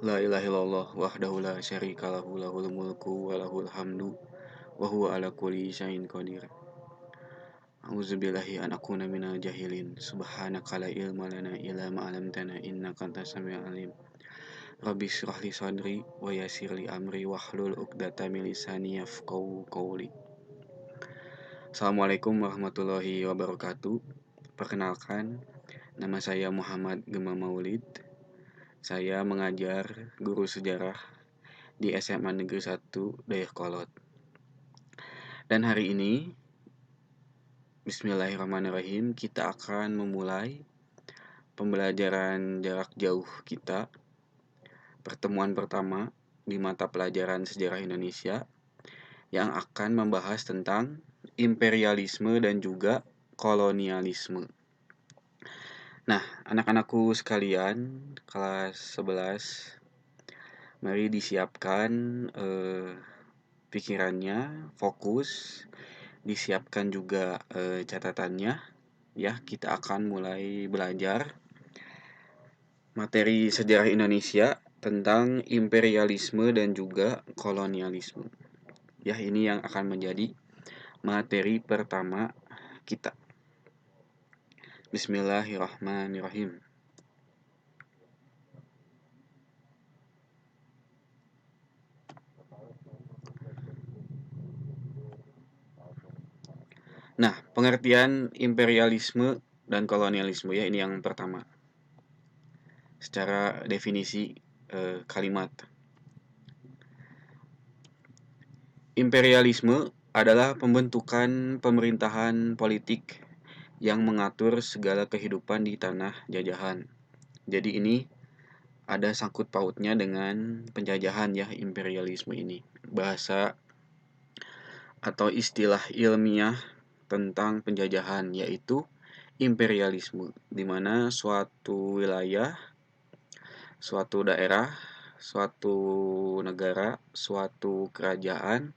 La ilaha illallah wahdahu la syarika lahu lahul mulku wa lahul hamdu wa huwa ala kulli syai'in qadir. A'udzubillahi an akuna minal jahilin. Subhanaka la ilma lana illa ma 'allamtana innaka antas samiul alim. Rabbi shrah li sadri wa yassir li amri wahlul 'uqdatam min lisani yafqahu qawli. Assalamualaikum warahmatullahi wabarakatuh. Perkenalkan, nama saya Muhammad Gema Maulid. Saya mengajar guru sejarah di SMA Negeri 1 Dayakolot. Dan hari ini, bismillahirrahmanirrahim, kita akan memulai pembelajaran jarak jauh kita, pertemuan pertama di mata pelajaran sejarah Indonesia, yang akan membahas tentang imperialisme dan juga kolonialisme. Nah, anak-anakku sekalian, kelas 11, mari disiapkan pikirannya, fokus, disiapkan juga catatannya. Ya, kita akan mulai belajar materi sejarah Indonesia tentang imperialisme dan juga kolonialisme. Ya, ini yang akan menjadi materi pertama kita. Bismillahirrahmanirrahim. Nah, pengertian imperialisme dan kolonialisme ya, ini yang pertama. Secara definisi kalimat. Imperialisme adalah pembentukan pemerintahan politik yang mengatur segala kehidupan di tanah jajahan. Jadi ini ada sangkut pautnya dengan penjajahan ya, imperialisme ini. Bahasa atau istilah ilmiah tentang penjajahan yaitu imperialisme, di mana suatu wilayah, suatu daerah, suatu negara, suatu kerajaan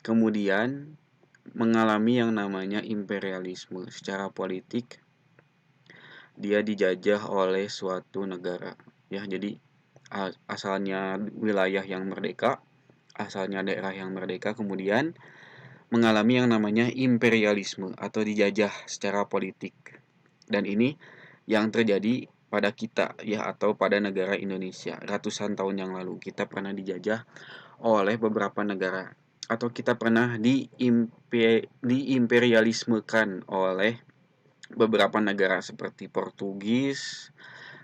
kemudian mengalami yang namanya imperialisme. Secara politik dia dijajah oleh suatu negara. Ya, jadi asalnya wilayah yang merdeka, asalnya daerah yang merdeka, kemudian mengalami yang namanya imperialisme atau dijajah secara politik. Dan ini yang terjadi pada kita ya, atau pada negara Indonesia. Ratusan tahun yang lalu kita pernah dijajah oleh beberapa negara, atau kita pernah diimperialismekan oleh beberapa negara seperti Portugis,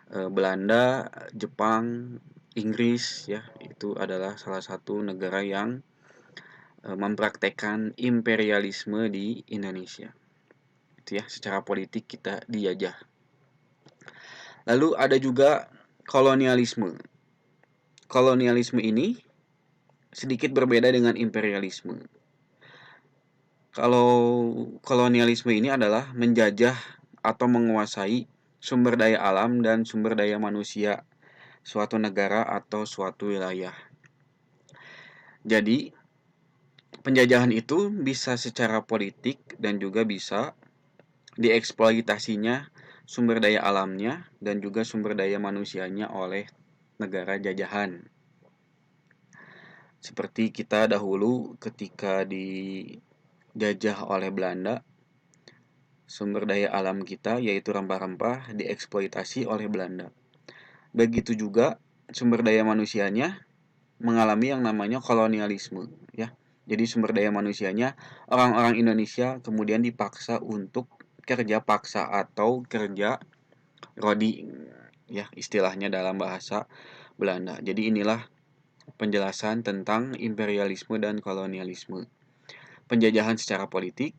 Belanda, Jepang, Inggris ya. Itu adalah salah satu negara yang mempraktekkan imperialisme di Indonesia. Itu ya, secara politik kita dijajah. Lalu ada juga kolonialisme. Kolonialisme ini sedikit berbeda dengan imperialisme. Kalau kolonialisme ini adalah menjajah atau menguasai sumber daya alam dan sumber daya manusia suatu negara atau suatu wilayah. Jadi, penjajahan itu bisa secara politik dan juga bisa dieksploitasinya sumber daya alamnya dan juga sumber daya manusianya oleh negara jajahan. Seperti kita dahulu ketika dijajah oleh Belanda, sumber daya alam kita yaitu rempah-rempah dieksploitasi oleh Belanda. Begitu juga sumber daya manusianya mengalami yang namanya kolonialisme ya. Jadi sumber daya manusianya orang-orang Indonesia kemudian dipaksa untuk kerja paksa atau kerja rodi ya, istilahnya dalam bahasa Belanda. Jadi inilah penjelasan tentang imperialisme dan kolonialisme. Penjajahan secara politik.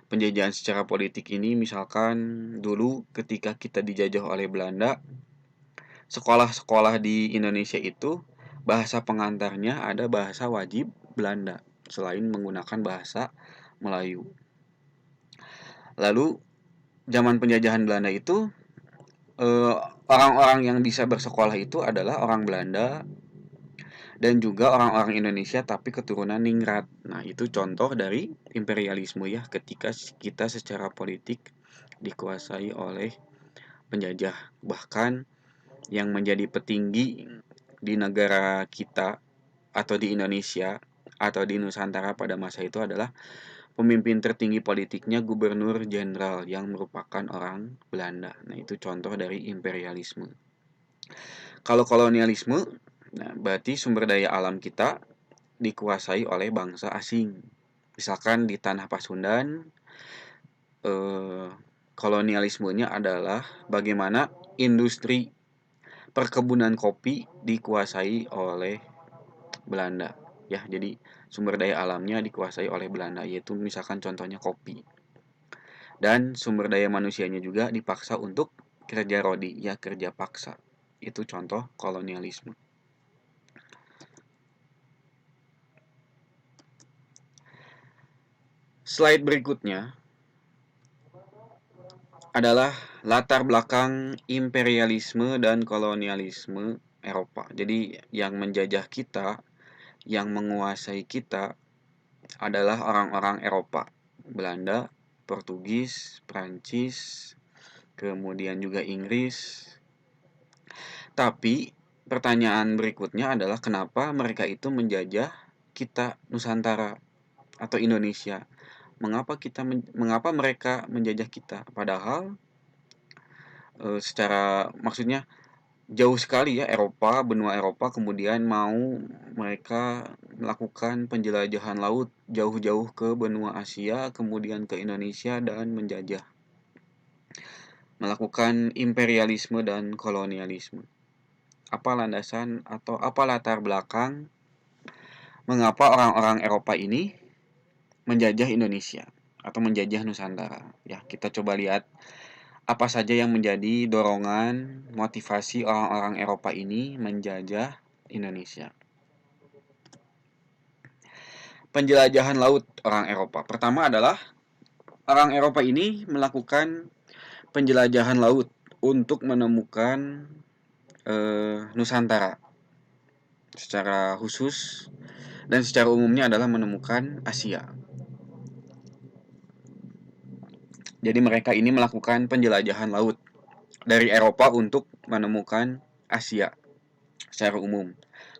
Penjajahan secara politik ini misalkan dulu ketika kita dijajah oleh Belanda, sekolah-sekolah di Indonesia itu bahasa pengantarnya ada bahasa wajib Belanda selain menggunakan bahasa Melayu. Lalu zaman penjajahan Belanda itu orang-orang yang bisa bersekolah itu adalah orang Belanda dan juga orang-orang Indonesia tapi keturunan ningrat. Nah, itu contoh dari imperialisme ya, ketika kita secara politik dikuasai oleh penjajah. Bahkan yang menjadi petinggi di negara kita atau di Indonesia atau di Nusantara pada masa itu adalah pemimpin tertinggi politiknya gubernur jenderal yang merupakan orang Belanda. Nah, itu contoh dari imperialisme. Kalau kolonialisme, nah berarti sumber daya alam kita dikuasai oleh bangsa asing. Misalkan di tanah Pasundan, eh, kolonialismenya adalah bagaimana industri perkebunan kopi dikuasai oleh Belanda. Ya, jadi sumber daya alamnya dikuasai oleh Belanda, yaitu misalkan contohnya kopi. Dan sumber daya manusianya juga dipaksa untuk kerja rodi, ya kerja paksa. Itu contoh kolonialisme. Slide berikutnya adalah latar belakang imperialisme dan kolonialisme Eropa. Jadi yang menjajah kita, yang menguasai kita adalah orang-orang Eropa. Belanda, Portugis, Prancis, kemudian juga Inggris. Tapi pertanyaan berikutnya adalah kenapa mereka itu menjajah kita Nusantara atau Indonesia? Mengapa mereka menjajah kita? Padahal secara maksudnya jauh sekali ya benua Eropa kemudian mau mereka melakukan penjelajahan laut jauh-jauh ke benua Asia, kemudian ke Indonesia dan menjajah. Melakukan imperialisme dan kolonialisme. Apa landasan atau apa latar belakang mengapa orang-orang Eropa ini menjajah Indonesia atau menjajah Nusantara? Ya, kita coba lihat apa saja yang menjadi dorongan motivasi orang-orang Eropa ini menjajah Indonesia. Penjelajahan laut orang Eropa. Pertama adalah orang Eropa ini melakukan penjelajahan laut untuk menemukan Nusantara secara khusus dan secara umumnya adalah menemukan Asia. Jadi mereka ini melakukan penjelajahan laut dari Eropa untuk menemukan Asia secara umum.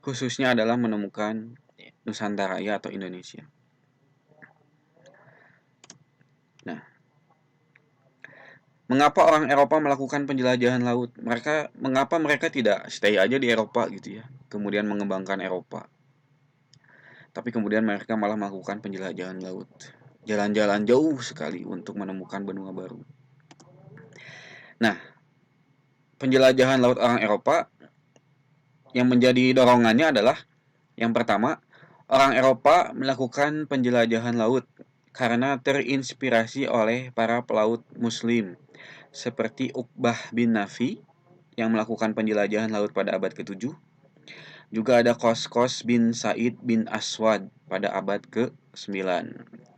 Khususnya adalah menemukan Nusantara ya atau Indonesia. Nah, mengapa orang Eropa melakukan penjelajahan laut? Mengapa mereka tidak stay aja di Eropa gitu ya, kemudian mengembangkan Eropa? Tapi kemudian mereka malah melakukan penjelajahan laut. Jalan-jalan jauh sekali untuk menemukan benua baru. Nah, penjelajahan laut orang Eropa yang menjadi dorongannya adalah yang pertama, orang Eropa melakukan penjelajahan laut karena terinspirasi oleh para pelaut muslim seperti Uqbah bin Nafi yang melakukan penjelajahan laut pada abad ke-7. Juga ada Kos bin Said bin Aswad pada abad ke-9.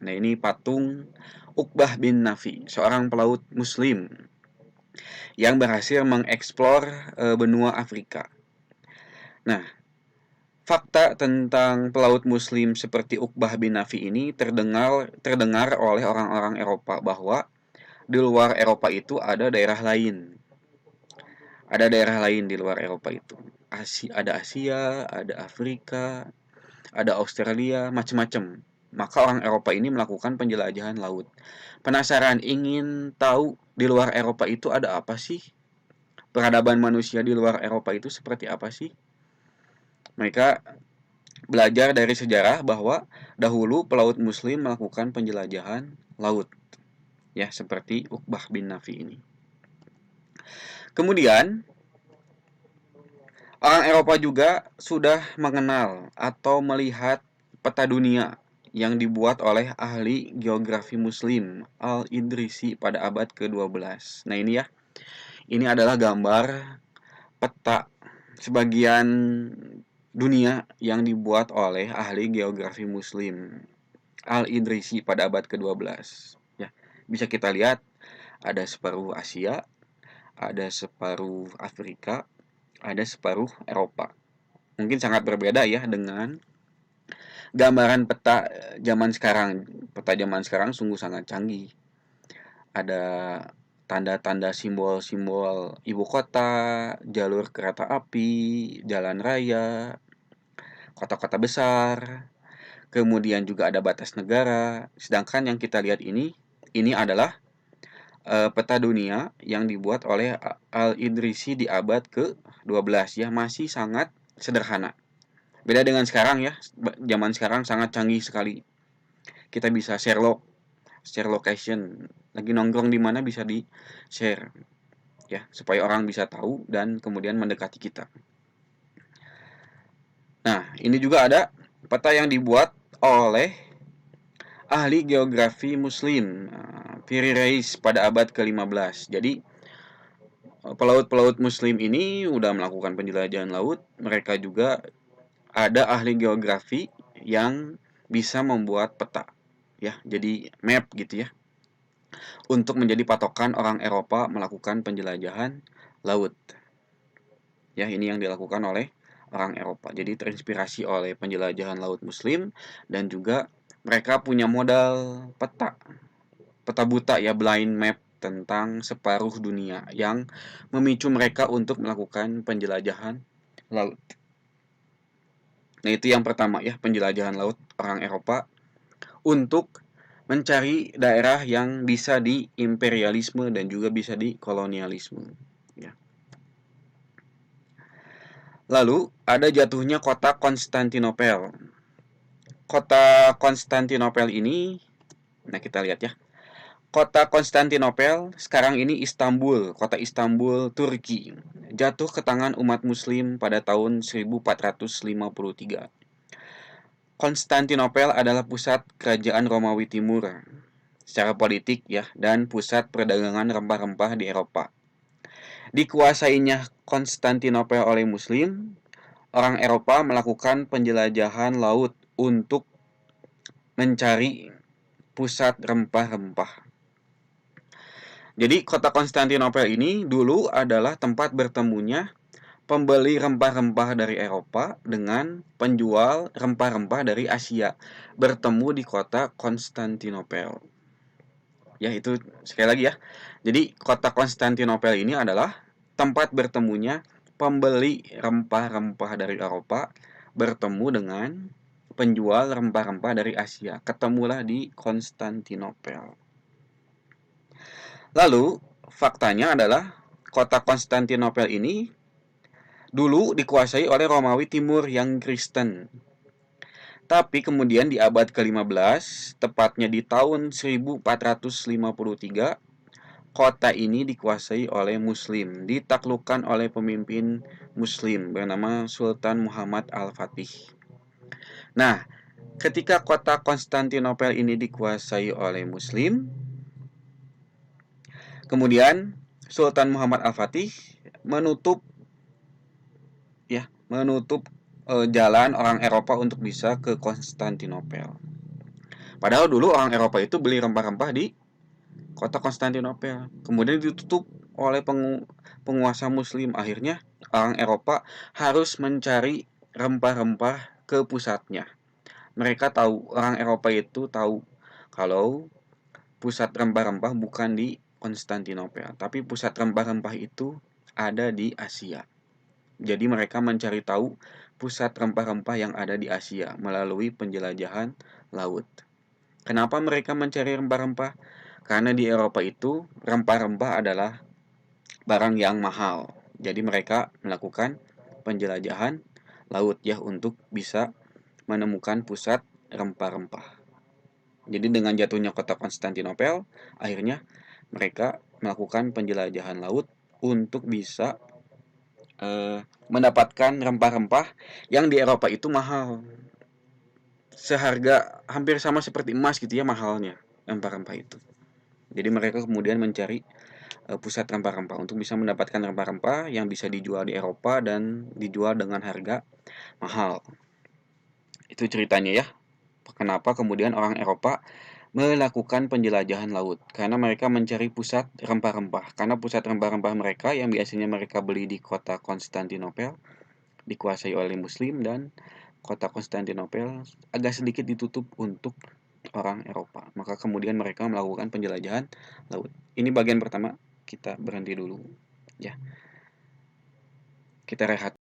Nah, ini patung Uqbah bin Nafi, seorang pelaut muslim yang berhasil mengeksplor benua Afrika. Nah, fakta tentang pelaut muslim seperti Uqbah bin Nafi ini terdengar oleh orang-orang Eropa bahwa di luar Eropa itu ada daerah lain. Ada daerah lain di luar Eropa itu. Ada Asia, ada Afrika, ada Australia, macam-macam. Maka orang Eropa ini melakukan penjelajahan laut. Penasaran ingin tahu di luar Eropa itu ada apa sih? Peradaban manusia di luar Eropa itu seperti apa sih? Mereka belajar dari sejarah bahwa dahulu pelaut muslim melakukan penjelajahan laut. Ya, seperti Uqbah bin Nafi ini. Kemudian orang Eropa juga sudah mengenal atau melihat peta dunia yang dibuat oleh ahli geografi muslim Al-Idrisi pada abad ke-12. Nah, ini ya. Ini adalah gambar peta sebagian dunia yang dibuat oleh ahli geografi muslim Al-Idrisi pada abad ke-12. Ya, bisa kita lihat ada separuh Asia, ada separuh Afrika, ada separuh Eropa. Mungkin sangat berbeda ya dengan gambaran peta zaman sekarang. Peta zaman sekarang sungguh sangat canggih. Ada tanda-tanda simbol-simbol ibu kota, jalur kereta api, jalan raya, kota-kota besar, kemudian juga ada batas negara. Sedangkan yang kita lihat ini adalah peta dunia yang dibuat oleh Al-Idrisi di abad ke-12 ya, masih sangat sederhana. Beda dengan sekarang ya, zaman sekarang sangat canggih sekali. Kita bisa share location, lagi nongkrong di mana bisa di share ya, supaya orang bisa tahu dan kemudian mendekati kita. Nah, ini juga ada peta yang dibuat oleh ahli geografi muslim Piri Reis pada abad ke-15. Jadi pelaut-pelaut muslim ini udah melakukan penjelajahan laut. Mereka juga ada ahli geografi yang bisa membuat peta ya, jadi map gitu ya, untuk menjadi patokan orang Eropa melakukan penjelajahan laut. Ya, ini yang dilakukan oleh orang Eropa. Jadi terinspirasi oleh penjelajahan laut muslim, dan juga mereka punya modal peta buta ya, blind map tentang separuh dunia yang memicu mereka untuk melakukan penjelajahan laut. Nah, itu yang pertama ya, penjelajahan laut orang Eropa untuk mencari daerah yang bisa diimperialisme dan juga bisa dikolonialisme ya. Lalu ada jatuhnya kota Konstantinopel. Kota Konstantinopel ini, nah kita lihat ya. Kota Konstantinopel sekarang ini Istanbul, kota Istanbul, Turki. Jatuh ke tangan umat muslim pada tahun 1453. Konstantinopel adalah pusat kerajaan Romawi Timur secara politik ya, dan pusat perdagangan rempah-rempah di Eropa. Dikuasainya Konstantinopel oleh muslim, orang Eropa melakukan penjelajahan laut untuk mencari pusat rempah-rempah. Jadi kota Konstantinopel ini dulu adalah tempat bertemunya pembeli rempah-rempah dari Eropa dengan penjual rempah-rempah dari Asia, bertemu di kota Konstantinopel. Ya, itu sekali lagi ya. Jadi kota Konstantinopel ini adalah tempat bertemunya pembeli rempah-rempah dari Eropa bertemu dengan penjual rempah-rempah dari Asia. Ketemulah di Konstantinopel. Lalu, faktanya adalah kota Konstantinopel ini dulu dikuasai oleh Romawi Timur yang Kristen. Tapi kemudian di abad ke-15, tepatnya di tahun 1453, kota ini dikuasai oleh Muslim, ditaklukkan oleh pemimpin Muslim bernama Sultan Muhammad Al-Fatih. Nah, ketika kota Konstantinopel ini dikuasai oleh Muslim, kemudian Sultan Muhammad Al-Fatih menutup jalan orang Eropa untuk bisa ke Konstantinopel. Padahal dulu orang Eropa itu beli rempah-rempah di kota Konstantinopel. Kemudian ditutup oleh penguasa Muslim. Akhirnya orang Eropa harus mencari rempah-rempah ke pusatnya. Mereka tahu, orang Eropa itu tahu kalau pusat rempah-rempah bukan di Konstantinopel, tapi pusat rempah-rempah itu ada di Asia. Jadi mereka mencari tahu pusat rempah-rempah yang ada di Asia melalui penjelajahan laut. Kenapa mereka mencari rempah-rempah? Karena di Eropa itu rempah-rempah adalah barang yang mahal. Jadi mereka melakukan penjelajahan laut ya, untuk bisa menemukan pusat rempah-rempah. Jadi dengan jatuhnya kota Konstantinopel, akhirnya mereka melakukan penjelajahan laut untuk bisa mendapatkan rempah-rempah yang di Eropa itu mahal, seharga hampir sama seperti emas gitu ya mahalnya rempah-rempah itu. Jadi mereka kemudian mencari pusat rempah-rempah untuk bisa mendapatkan rempah-rempah yang bisa dijual di Eropa dan dijual dengan harga mahal. Itu ceritanya ya, kenapa kemudian orang Eropa melakukan penjelajahan laut, karena mereka mencari pusat rempah-rempah. Karena pusat rempah-rempah mereka yang biasanya mereka beli di kota Konstantinopel dikuasai oleh Muslim, dan kota Konstantinopel agak sedikit ditutup untuk orang Eropa. Maka kemudian mereka melakukan penjelajahan laut. Ini bagian pertama. kita berhenti dulu ya. Kita rehat.